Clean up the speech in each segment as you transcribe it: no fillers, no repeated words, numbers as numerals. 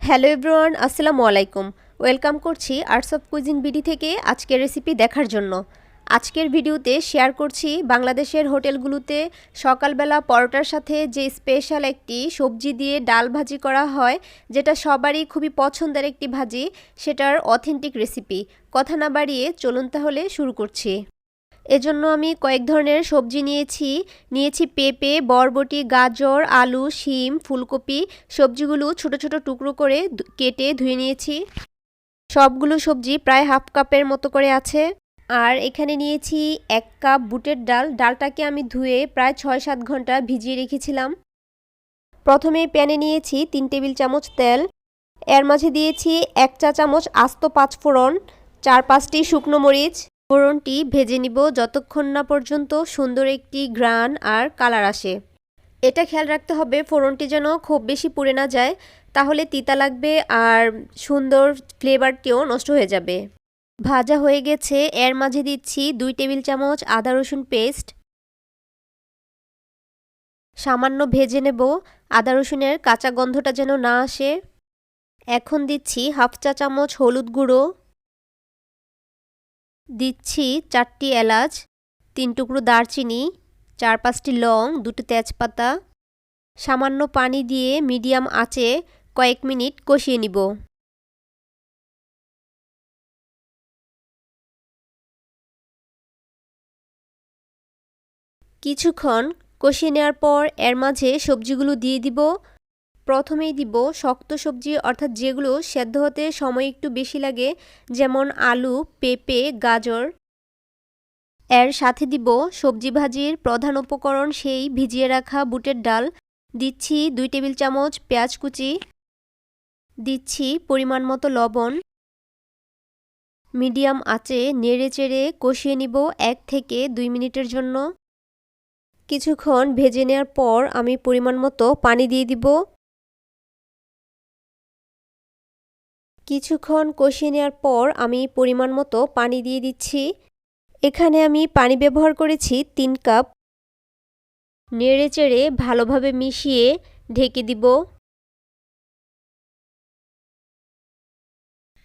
Hello everyone, আসসালামু আলাইকুম। Welcome করছি আর্টস অফ কুইজিন বিডি থেকে আজকের রেসিপি দেখার জন্য। আজকের ভিডিওতে শেয়ার করছি বাংলাদেশের হোটেলগুলোতে সকালবেলা পরোটার সাথে যে স্পেশাল একটি সবজি দিয়ে ডাল ভাজি করা হয়, যেটা সবারই খুবই পছন্দের একটি ভাজি, সেটার অথেন্টিক রেসিপি। কথা না বাড়িয়ে চলুন তাহলে শুরু করছি। এজন্য আমি কয়েক ধরনের সবজি নিয়েছি পেঁপে, বরবটি, গাজর, আলু, শিম, ফুলকপি। সবজিগুলো ছোট ছোট টুকরো করে কেটে ধুয়ে নিয়েছি। সবগুলো সবজি প্রায় হাফ কাপের মতো করে আছে। আর এখানে নিয়েছি 1 কাপ বুটের ডাল। ডালটাকে আমি ধুয়ে প্রায় 6-7 ঘন্টা ভিজিয়ে রেখেছিলাম। প্রথমে প্যানে নিয়েছি 3 টেবিল চামচ তেল। এর মাঝে দিয়েছি 1 চা চামচ আস্ত পাঁচফোড়ন, 4-5টি শুকনো মরিচ। ফোড়নটি ভেজে নিব যতক্ষণ না পর্যন্ত সুন্দর একটি ঘ্রাণ আর কালার আসে। এটা খেয়াল রাখতে হবে ফোড়নটি যেন খুব বেশি পুড়ে না যায়, তাহলে তিতা লাগবে আর সুন্দর ফ্লেভারটিও নষ্ট হয়ে যাবে। ভাজা হয়ে গেছে। এর মাঝে দিচ্ছি 2 টেবিল চামচ আদা রসুন পেস্ট। সামান্য ভেজে নেব আদা রসুনের কাঁচা গন্ধটা যেন না আসে। এখন দিচ্ছি হাফ চা চামচ হলুদ গুঁড়ো, দিচ্ছি 4টি এলাচ, 3 টুকরো দারচিনি, 4-5টি লং, 2টি তেজপাতা। সামান্য পানি দিয়ে মিডিয়াম আঁচে কয়েক মিনিট কষিয়ে নিব। কিছুক্ষণ কষিয়ে নেওয়ার পর এর মাঝে সবজিগুলো দিয়ে দিব। প্রথমেই দিব শক্ত সবজি, অর্থাৎ যেগুলো সেদ্ধ হতে সময় একটু বেশি লাগে, যেমন আলু, পেঁপে, গাজর। এর সাথে দিব সবজি ভাজির প্রধান উপকরণ, সেই ভিজিয়ে রাখা বুটের ডাল। দিচ্ছি 2 টেবিল চামচ পেঁয়াজ কুচি, দিচ্ছি পরিমাণ মতো লবণ। মিডিয়াম আঁচে নেড়ে চেড়ে কষিয়ে নিব 1 থেকে 2 মিনিটের জন্য। কিছুক্ষণ ভেজে নেওয়ার পর আমি পরিমাণ মতো পানি দিয়ে দিব। কিছুক্ষণ কষিয়ে নেওয়ার পর আমি পরিমাণ মতো পানি দিয়ে দিচ্ছি। এখানে আমি পানি ব্যবহার করেছি 3 কাপ। নেড়ে চেড়ে ভালোভাবে মিশিয়ে ঢেকে দিব।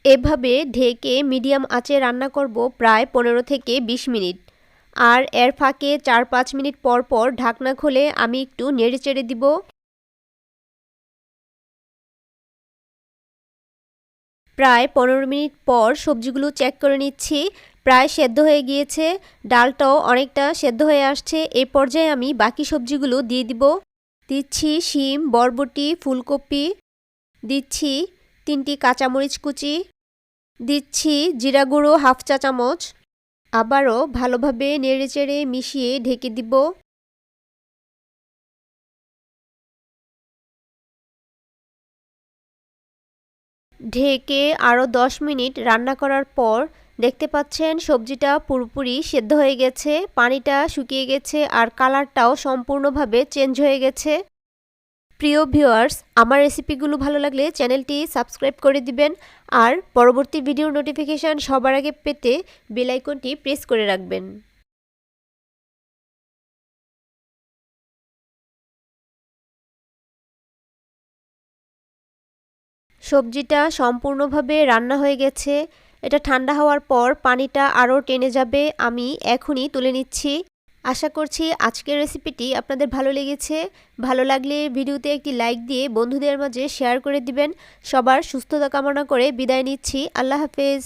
এভাবে ঢেকে মিডিয়াম আঁচে রান্না করব প্রায় 15 থেকে 20 মিনিট। আর এর ফাঁকে 4-5 মিনিট পর পর ঢাকনা খুলে আমি একটু নেড়ে চেড়ে দিব। প্রায় 15 মিনিট পর সবজিগুলো চেক করে নিচ্ছি, প্রায় সেদ্ধ হয়ে গিয়েছে। ডালটাও অনেকটা সেদ্ধ হয়ে আসছে। এই পর্যায়ে আমি বাকি সবজিগুলো দিয়ে দিব। দিচ্ছি শিম, বরবটি, ফুলকপি, দিচ্ছি 3টি কাঁচামরিচ কুচি, দিচ্ছি জিরা গুঁড়ো হাফ চা চামচ। আবারও ভালোভাবে নেড়েচেড়ে মিশিয়ে ঢেকে দিব। ঢেকে আরও 10 মিনিট রান্না করার পর দেখতে পাচ্ছেন সবজিটা পুরোপুরি সেদ্ধ হয়ে গেছে, পানিটা শুকিয়ে গেছে আর কালারটাও সম্পূর্ণভাবে চেঞ্জ হয়ে গেছে। প্রিয় ভিউয়ার্স, আমার রেসিপিগুলো ভালো লাগলে চ্যানেলটি সাবস্ক্রাইব করে দিবেন আর পরবর্তী ভিডিওর নোটিফিকেশান সবার আগে পেতে বেল আইকনটি প্রেস করে রাখবেন। সবজিটা সম্পূর্ণভাবে রান্না হয়ে গেছে। এটা ঠান্ডা হওয়ার পর পানিটা আরও টেনে যাবে। আমি এখনই তুলে নিচ্ছি। আশা করছি আজকের রেসিপিটি আপনাদের ভালো লেগেছে। ভালো লাগলে ভিডিওতে একটি লাইক দিয়ে বন্ধুদের মাঝে শেয়ার করে দিবেন। সবার সুস্থতা কামনা করে বিদায় নিচ্ছি। আল্লাহ হাফেজ।